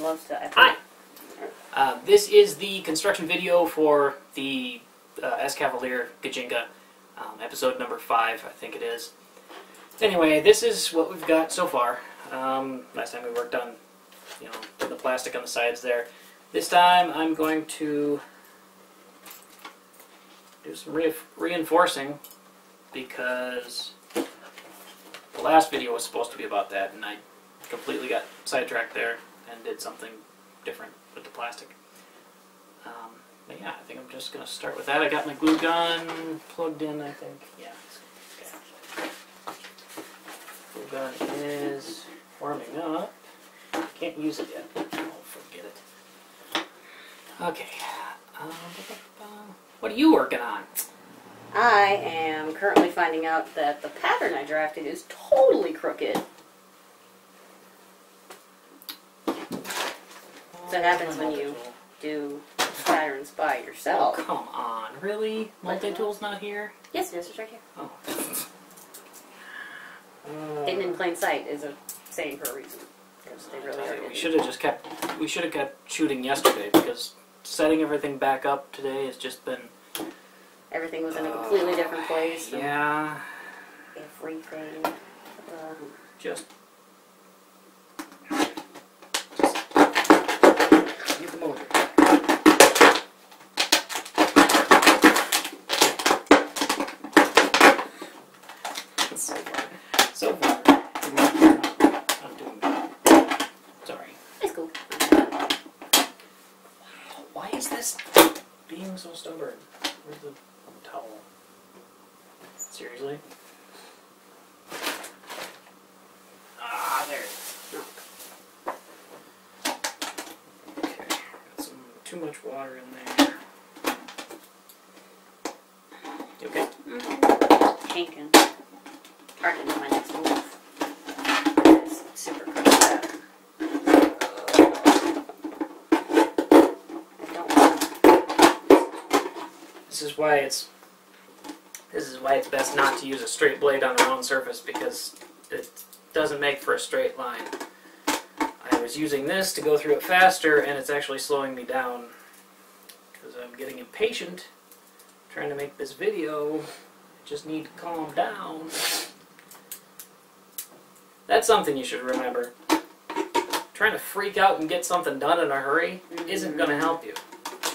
loves to. Hi! This is the construction video for the Escavalier Gajinga, episode number 5, I think it is. Anyway, this is what we've got so far. Last time we worked on, the plastic on the sides there. This time I'm going to do some reinforcing because the last video was supposed to be about that and I completely got sidetracked there and did something different with the plastic. But yeah, I think I'm just going to start with that. I got my glue gun plugged in, I think. Yeah. Okay. Glue gun is warming up. Can't use it yet. Oh, forget it. Okay. What are you working on? I am currently finding out that the pattern I drafted is totally crooked. So it happens when you do patterns by yourself. Oh, come on. Really? Multi-tool's not here? Yes, it is. It's right here. Oh. Hidden in plain sight is a saying for a reason. Because they really are hidden. We should have kept shooting yesterday because setting everything back up today has just been... Everything was in a completely different place. Yeah. Everything. Just get the motor. So far. I'm doing good. Sorry. It's cool. Wow, why is this being so stubborn? Where's the towel? Seriously? Ah, there it is. Okay, got too much water in there. You okay? Hankin. Hard to do my next move. It's super crooked. I don't want. This is why it's best not to use a straight blade on a round surface because it doesn't make for a straight line. I was using this to go through it faster and it's actually slowing me down because I'm getting impatient trying to make this video. I just need to calm down. That's something you should remember. Trying to freak out and get something done in a hurry isn't going to help you.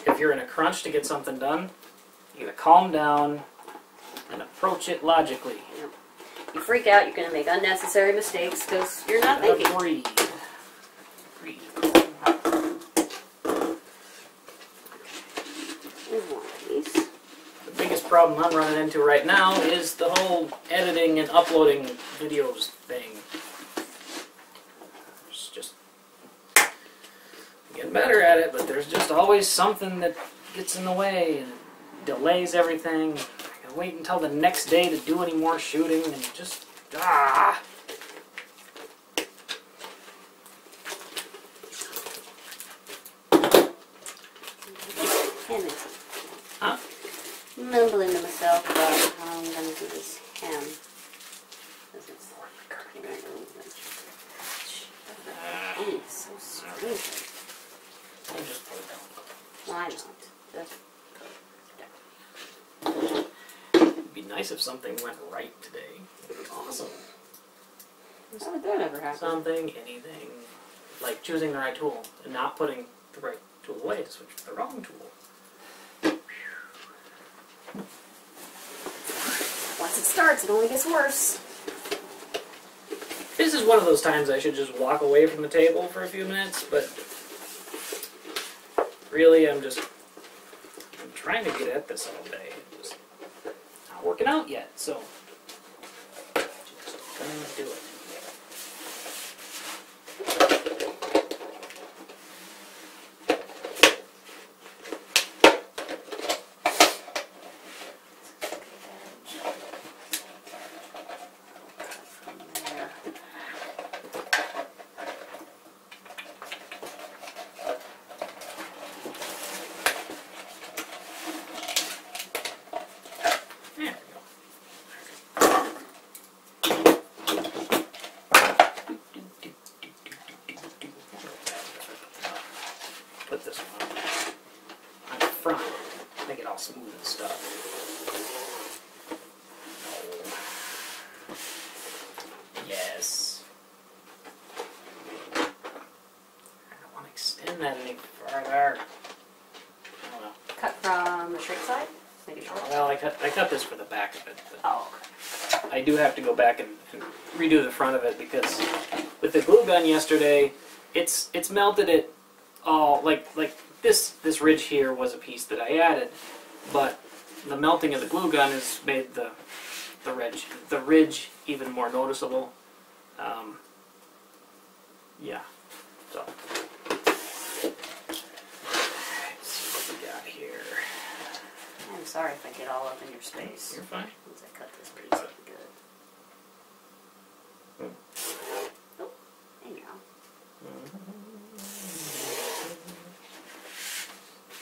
If you're in a crunch to get something done, you gotta calm down and approach it logically. Yep. You freak out, you're going to make unnecessary mistakes because you're not thinking. Breathe. Breathe. Here's one of these. The biggest problem I'm running into right now is the whole editing and uploading videos thing. It's just getting better at it, but there's just always something that gets in the way and delays everything. I gotta wait until the next day to do any more shooting and just Huh? Mumbling to myself about how I'm going to do this ham. It's so strange. I'll just put it down. Why not? It'd be nice if something went right today. It'd be awesome. How would that ever happen? Something, anything. Like choosing the right tool and not putting the right tool away to switch to the wrong tool. Once it starts, it only gets worse. This is one of those times I should just walk away from the table for a few minutes, but really I'm trying to get at this all day. It's not working out yet, so just gonna do it. put this one on the front, make it all smooth and stuff. Yes. I don't want to extend that any farther. I don't know. Cut from the straight side? Maybe short? Well, I cut this for the back of it. But Oh, okay. I do have to go back and redo the front of it because with the glue gun yesterday, it's melted it all like this ridge here was a piece that I added, but the melting of the glue gun has made the ridge even more noticeable. Yeah. So let's see what we got here. I'm sorry if I get all up in your space. You're fine. Once I cut this piece up good. Oh, there you go.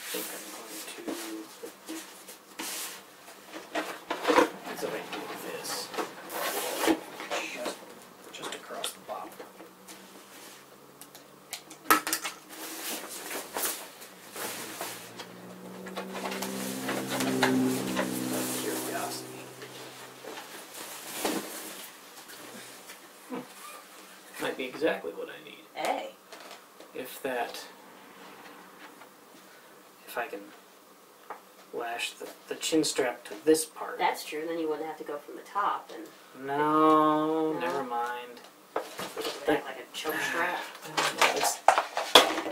I think I'm going to. Let's see if I can do this. Just across the bottom. Curiosity. Might be exactly what I need. Hey. If I can lash the chin strap to this part. That's true, then you wouldn't have to go from the top and No, No. never mind. act like a choke strap.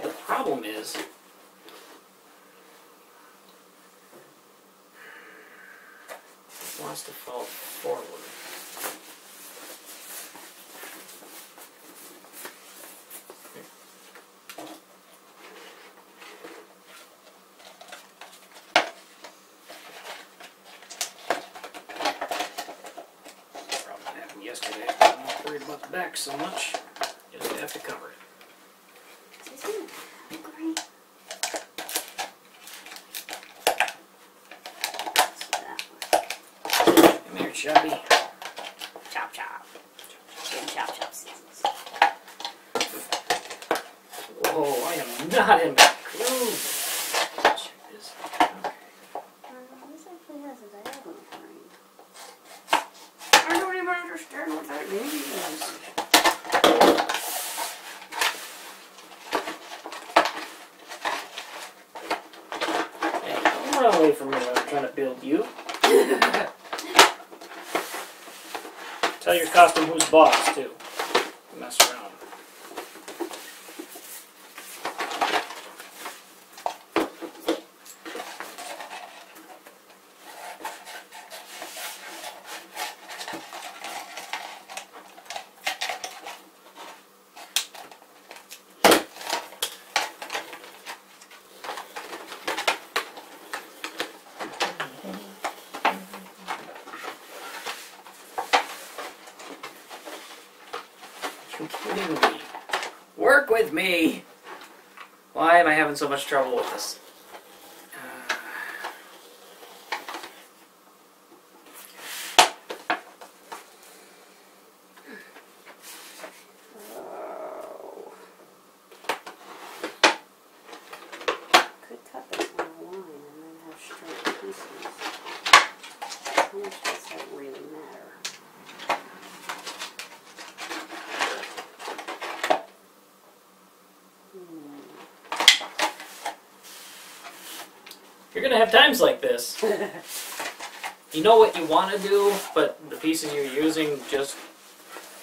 The problem is, it wants to fall forward. Problem happened yesterday. I'm not worried about the back so much. Just have to cover it. Isn't it great? Let's do that one. Come here, Chubby. Chop chop. Good chop chop seasons. Whoa, I am not in my groove. Check this. Okay. This actually has a diagonal frame. I don't even understand what that means. Hey, don't run away from me when I'm trying to build you. Tell your costume who's boss, too. Mess around. You kidding me? Work with me! Why am I having so much trouble with this? Oh. Could cut this on a line and then have straight pieces. How much does that really matter? You're gonna have times like this. You know what you want to do, but the pieces you're using just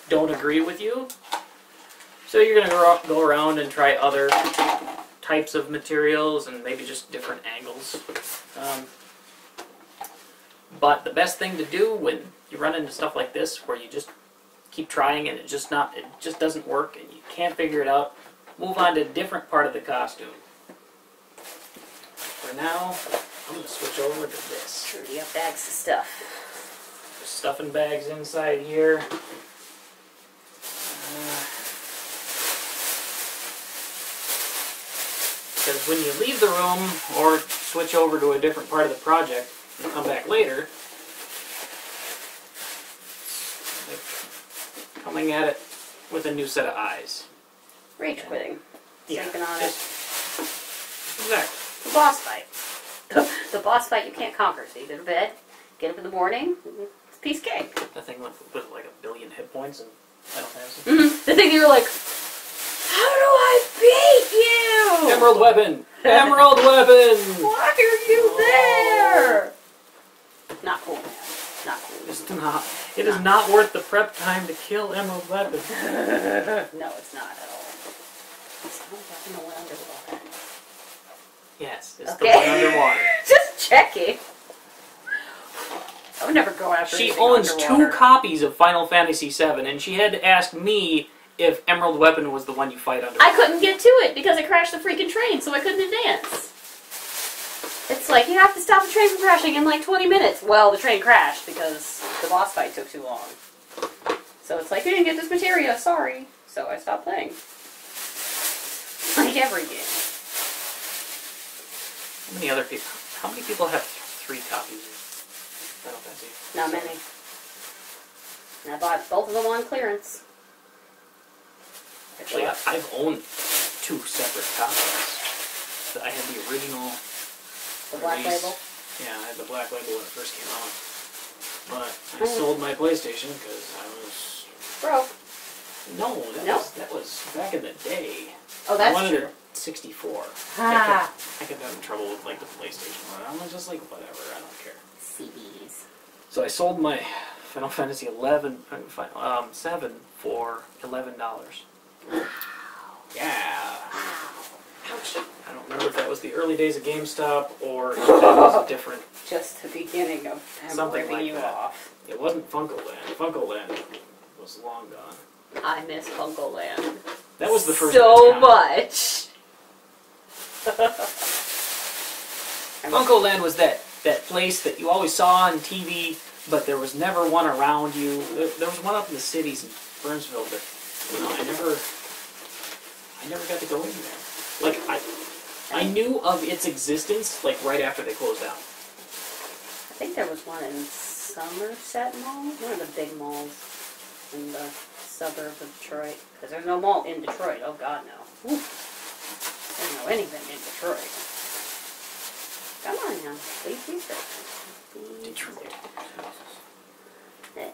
don't agree with you. So you're gonna go around and try other types of materials and maybe just different angles. But the best thing to do when you run into stuff like this, where you just keep trying and it just doesn't work and you can't figure it out, move on to a different part of the costume. For now, I'm going to switch over to this. Sure, you have bags of stuff. There's stuffing bags inside here. Because when you leave the room or switch over to a different part of the project and come back later, like coming at it with a new set of eyes. Rage quitting. Yeah, Sleeping on it. Exactly. The boss fight. The boss fight you can't conquer. So you go to bed, get up in the morning, it's a piece of cake. The thing with like 1 billion hit points and Final Fantasy. The thing you're like, how do I beat you? Emerald weapon! Emerald weapon! Why are you there? Not cool, man. Not cool. It's not. It is not worth the prep time to kill Emerald weapon. No, it's not at all. Sounds like no one underwater. Yes, it's Okay. the one underwater. Just checking. I would never go after She anything owns underwater. 2 copies of Final Fantasy VII, and she had to ask me if Emerald Weapon was the one you fight underwater. I couldn't get to it because it crashed the freaking train, so I couldn't advance. It's like, you have to stop the train from crashing in like 20 minutes. Well, the train crashed because the boss fight took too long. So it's like, you didn't get this materia, sorry. So I stopped playing. Like every game. How many people have 3 copies of Final Fantasy? Not many. And I bought both of them on clearance. Actually, I've owned 2 separate copies. I had the original The black release. label. Yeah, I had the black label when it first came out. But I sold my PlayStation because I was... Broke. No, that was back in the day. Oh, that's I wanted true. a 64. Ah. I kept having trouble with like the PlayStation one. I'm just like, whatever, I don't care. CDs. So I sold my Final Fantasy 7 for $11. Yeah. Ouch. I don't remember if that was the early days of GameStop or if that was a different... Just the beginning of him Something ripping like you that. off. It wasn't Funko-Land. Funko-Land was long gone. I miss Funko-Land. That was the first so of its kind. much. Funko-Land was that place that you always saw on TV, but there was never one around you. There was one up in the cities in Burnsville, but I never got to go in there. Like I knew of its existence like right after they closed down. I think there was one in Somerset Mall, one of the big malls in the suburbs of Detroit. Because there's no mall in Detroit. Oh God, no. Ooh. There's no anything in Detroit. Come on now, please be certain. Detroit. Hey.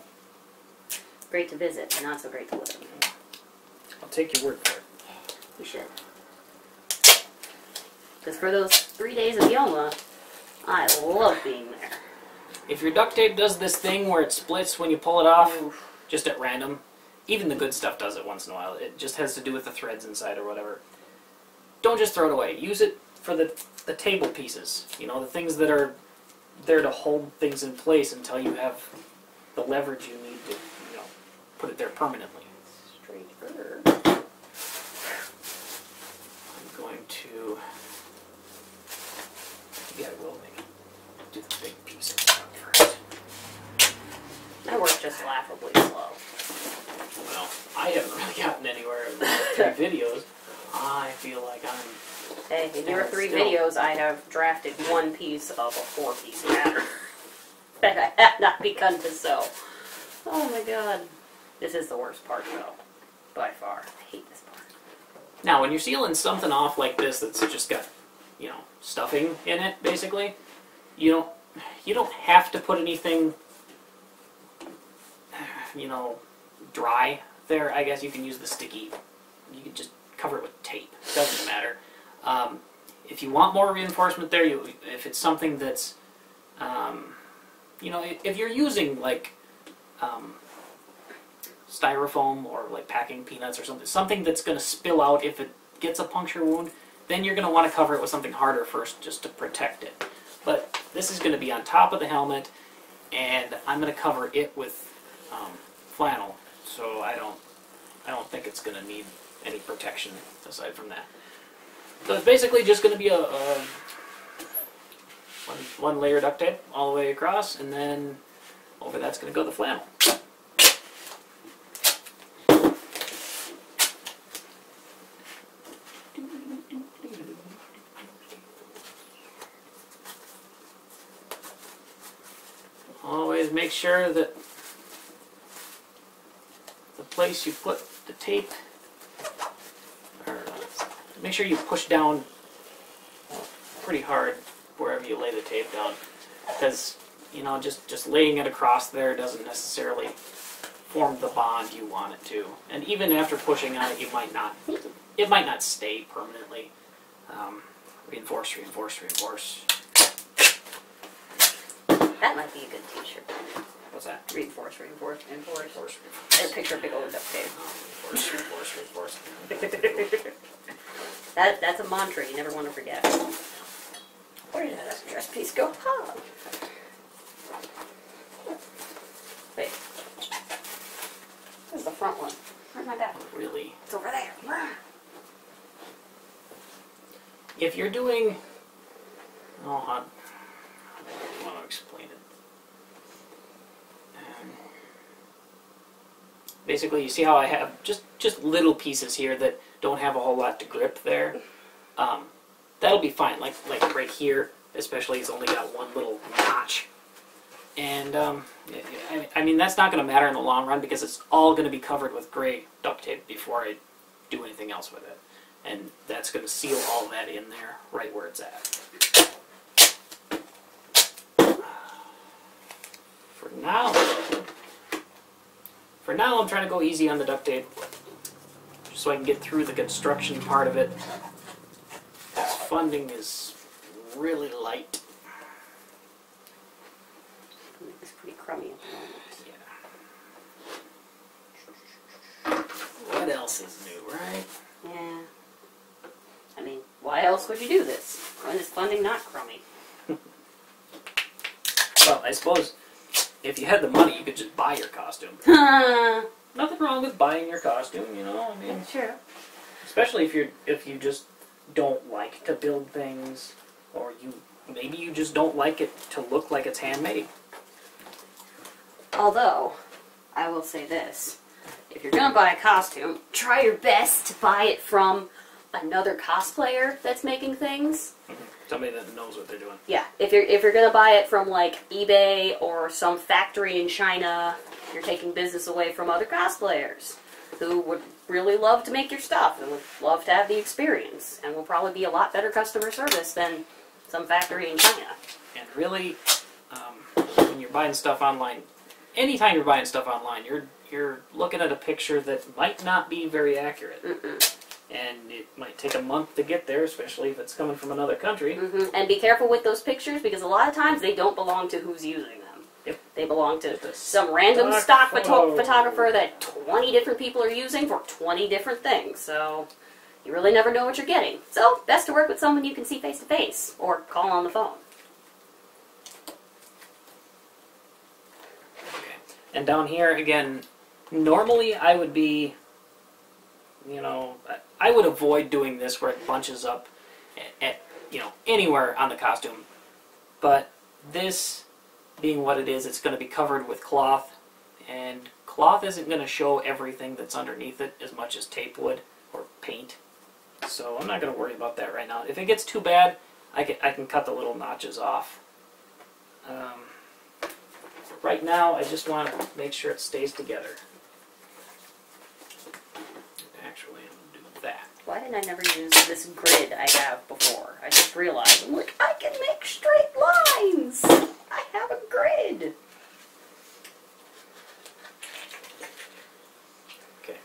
Great to visit, but not so great to live. I'll take your word for it. You should. Because for those 3 days of Yoma, I love being there. If your duct tape does this thing where it splits when you pull it off, Oof. just at random, even the good stuff does it once in a while. It just has to do with the threads inside or whatever. Don't just throw it away. Use it for the table pieces. You know, the things that are there to hold things in place until you have the leverage you need to, put it there permanently. Straighter. I'm going to... Yeah, I will make do the big piece first. My work's just laughably slow. Well, I haven't really gotten anywhere in the 3 videos. I feel like I'm... Hey, in your 3 still. videos, I have drafted 1 piece of a 4-piece pattern that I have not begun to sew. Oh my God. This is the worst part, though. By far. I hate this part. Now, when you're sealing something off like this that's just got, stuffing in it, basically, you don't have to put anything, dry there. I guess you can use the sticky. You can just cover it with tape. Doesn't matter. If you want more reinforcement there, if it's something that's, if you're using like styrofoam or like packing peanuts or something that's going to spill out if it gets a puncture wound, then you're going to want to cover it with something harder first just to protect it. But this is going to be on top of the helmet, and I'm going to cover it with flannel, so I don't think it's going to need any protection aside from that. So it's basically just going to be a one layer duct tape all the way across, and then over that's going to go the flannel. Always make sure that the place you put the tape, make sure you push down pretty hard wherever you lay the tape down, because you know, just laying it across there doesn't necessarily form the bond you want it to. And even after pushing on it, it might not stay permanently. Reinforce, reinforce, reinforce. That might be a good t-shirt. What's that? Reinforce, reinforce, reinforce. Reinforce, reinforce. I picture a big old duct tape. Reinforce, reinforce, reinforce. That's a mantra you never want to forget. Where did that dress piece go? Huh. Wait. This is the front one. Where's my dad? Really? It's over there. If you're doing... Oh, how do you want to explain it? Basically, you see how I have just little pieces here that don't have a whole lot to grip there? That'll be fine, like right here, especially it's only got one little notch. And, I mean, that's not going to matter in the long run because it's all going to be covered with gray duct tape before I do anything else with it. And that's going to seal all that in there, right where it's at. For now, I'm trying to go easy on the duct tape, just so I can get through the construction part of it. This funding is really light. It's pretty crummy at the moment. Yeah. What else is new, right? Yeah. I mean, why else would you do this? When is funding not crummy? Well, I suppose if you had the money, you could just buy your costume. Nothing wrong with buying your costume, you know. I mean, It's true. especially if you just don't like to build things, or maybe you just don't like it to look like it's handmade. Although, I will say this. If you're going to buy a costume, try your best to buy it from another cosplayer that's making things. Somebody that knows what they're doing. Yeah, if you're going to buy it from like eBay or some factory in China, you're taking business away from other cosplayers who would really love to make your stuff and would love to have the experience and will probably be a lot better customer service than some factory in China. And really, when you're buying stuff online, anytime you're buying stuff online, you're looking at a picture that might not be very accurate. And it might take a month to get there, especially if it's coming from another country. And be careful with those pictures because a lot of times they don't belong to who's using them. Yep. They belong to some random stock photographer that 20 different people are using for 20 different things. So you really never know what you're getting. So best to work with someone you can see face to face or call on the phone. Okay. And down here, again, normally I would be, you know, I would avoid doing this where it bunches up at you know, anywhere on the costume. But this being what it is, it's going to be covered with cloth, and cloth isn't going to show everything that's underneath it as much as tape would, or paint. So I'm not going to worry about that right now. If it gets too bad, I can cut the little notches off. Right now, I just want to make sure it stays together. Actually, I'm going to do that. Why didn't I never use this grid I have before? I just realized, I'm like, I can make straight lines! I have a grid! Okay.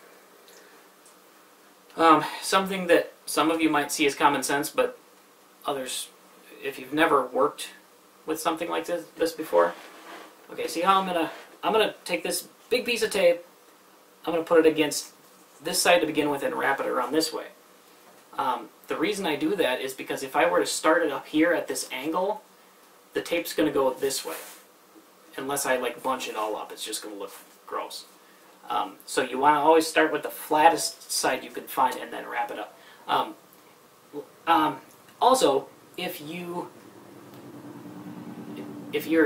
Something that some of you might see as common sense, but others, if you've never worked with something like this before, okay, see how I'm gonna take this big piece of tape, I'm gonna put it against this side to begin with and wrap it around this way. The reason I do that is because if I were to start it up here at this angle, the tape's going to go this way. Unless I like bunch it all up, it's just going to look gross. So you want to always start with the flattest side you can find and then wrap it up. Also, if you're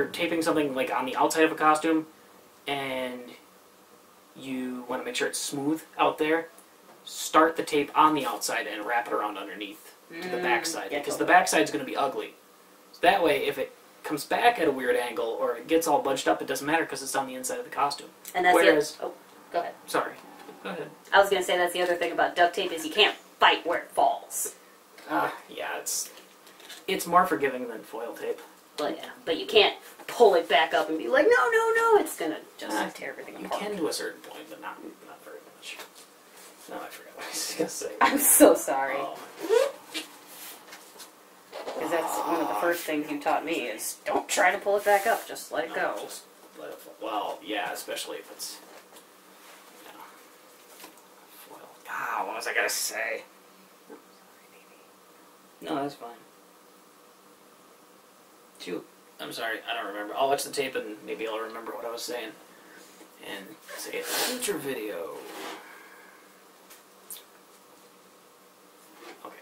taping something like on the outside of a costume and you want to make sure it's smooth out there, start the tape on the outside and wrap it around underneath to the back side, because the back side is going to be ugly. So that way, if it comes back at a weird angle or it gets all bunched up, it doesn't matter because it's on the inside of the costume. And that's Whereas, oh, go ahead. Sorry, go ahead. I was going to say that's the other thing about duct tape is you can't fight where it falls. Yeah, it's it's more forgiving than foil tape. Well, yeah, but you can't pull it back up and be like, no, no, no, it's gonna just tear everything You apart. can to a certain point, but not very much. No, I forgot what I was going to say. I'm so sorry. Oh. Because that's one of the first things you taught me is don't try to pull it back up, just let it go. Just let it fall. Well, yeah, especially if it's, you know, foil. Ah, what was I going to say? No, that's fine. Shoot. I'm sorry, I don't remember. I'll watch the tape and maybe I'll remember what I was saying. And say it in a future video. Okay.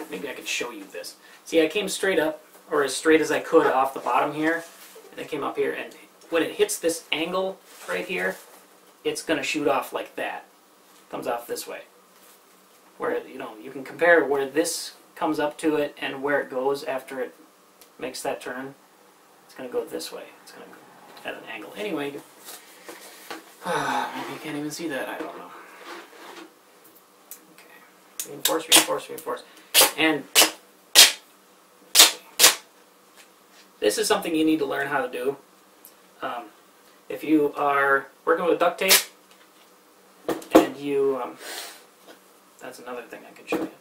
Maybe I could show you this. See, I came straight up, or as straight as I could off the bottom here. And I came up here, and when it hits this angle right here, it's going to shoot off like that. Comes off this way. Where, you know, you can compare where this comes up to it and where it goes after it makes that turn. It's going to go this way. It's going to go at an angle. Anyway, maybe you can't even see that. I don't know. Okay. Reinforce, reinforce, reinforce. And this is something you need to learn how to do. If you are working with duct tape and you... that's another thing I can show you.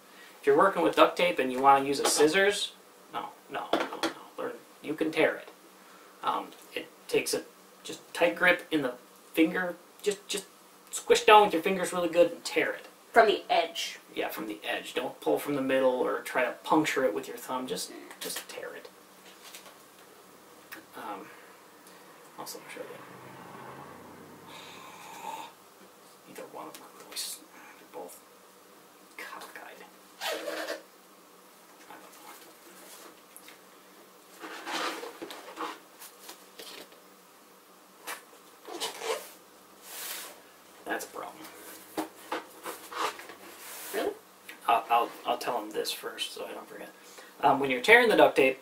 If you're working with duct tape and you want to use a scissors, no. Learn. You can tear it. It takes a just tight grip in the finger. Just squish down with your fingers really good and tear it. From the edge. Yeah, from the edge. Don't pull from the middle or try to puncture it with your thumb. Just tear it. Also, I'll show you. Either one of them are really. They're both cockeyed. I don't know. That's a problem. Really? I'll tell them this first so I don't forget. When you're tearing the duct tape,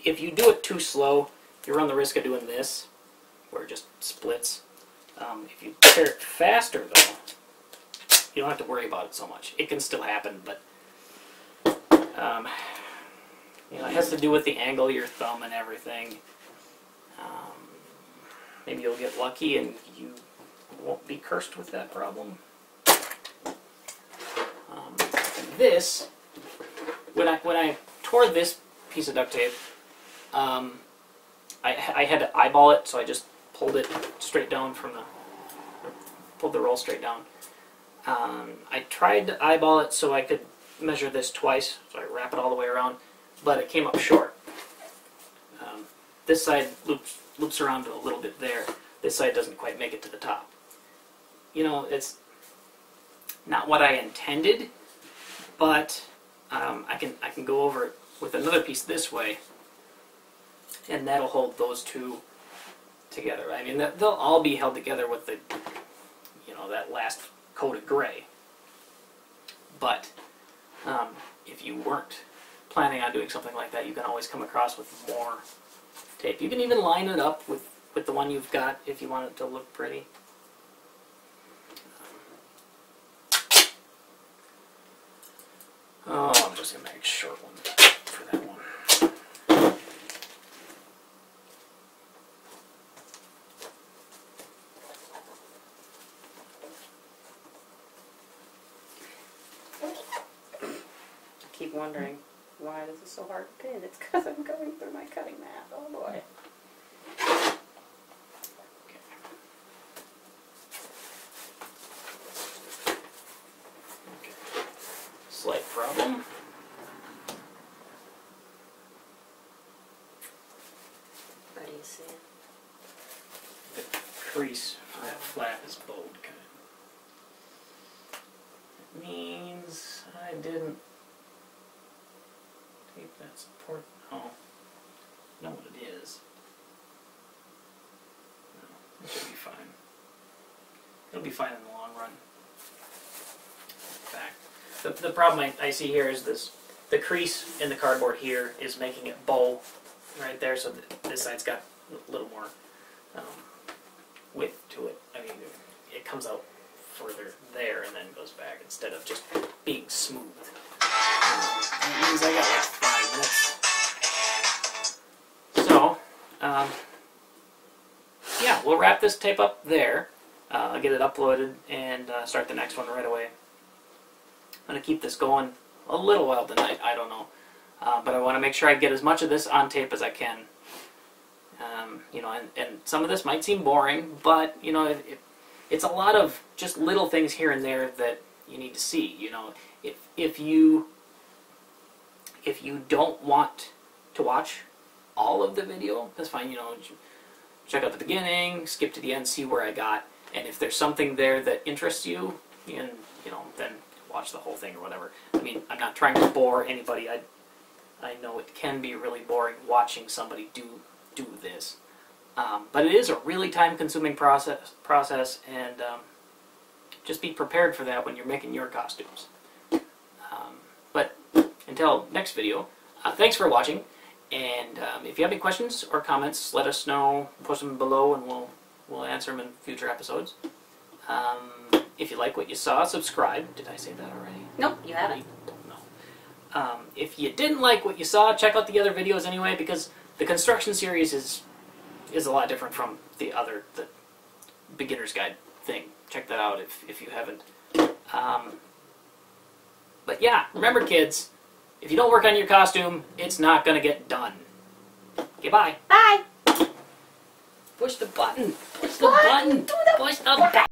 if you do it too slow, you run the risk of doing this, where it just splits. If you tear it faster, though, you don't have to worry about it so much. It can still happen, but you know, it has to do with the angle of your thumb and everything. Maybe you'll get lucky and you won't be cursed with that problem. This, when I tore this piece of duct tape, I had to eyeball it, so I just pulled it straight down from pulled the roll straight down. I tried to eyeball it so I could measure this twice, so I wrap it all the way around, but it came up short. This side loops around a little bit there. This side doesn't quite make it to the top. You know, it's not what I intended, but I can go over it with another piece this way, and that'll hold those two together. I mean, they'll all be held together with the, you know, that last coat of gray. But if you weren't planning on doing something like that, you can always come across with more tape. You can even line it up with the one you've got if you want it to look pretty. Oh, I'm just going to make a short one for that one. I keep wondering why this is so hard to pin. It's because I'm going through my cutting mat. Oh boy. Slight problem. What do you see? The crease for that flap is bowed, kind of. It means I didn't tape that support. Oh, I know what it is. No, it should be fine. It'll be fine in the long run. In fact. The problem I see here is the crease in the cardboard here is making it bow right there, so this side's got a little more width to it. I mean, it comes out further there and then goes back instead of just being smooth. That means I got like 5 minutes. So, yeah, we'll wrap this tape up there. I'll get it uploaded and start the next one right away. I'm going to keep this going a little while tonight, I don't know. But I want to make sure I get as much of this on tape as I can. You know, and some of this might seem boring, but, you know, it's a lot of just little things here and there that you need to see. You know, if you don't want to watch all of the video, that's fine. You know, check out the beginning, skip to the end, see where I got, and if there's something there that interests you, and you know, then watch the whole thing or whatever. I mean, I'm not trying to bore anybody. I know it can be really boring watching somebody do this, but it is a really time-consuming process, and just be prepared for that when you're making your costumes. But until next video, thanks for watching, and if you have any questions or comments, let us know. Post them below, and we'll answer them in future episodes. If you like what you saw, subscribe. Did I say that already? Nope, you haven't. I don't know. If you didn't like what you saw, check out the other videos anyway, because the construction series is a lot different from the beginner's guide thing. Check that out if you haven't. But yeah, remember kids, if you don't work on your costume, it's not going to get done. Okay, bye. Bye. Push the button. Push the button. Push the button.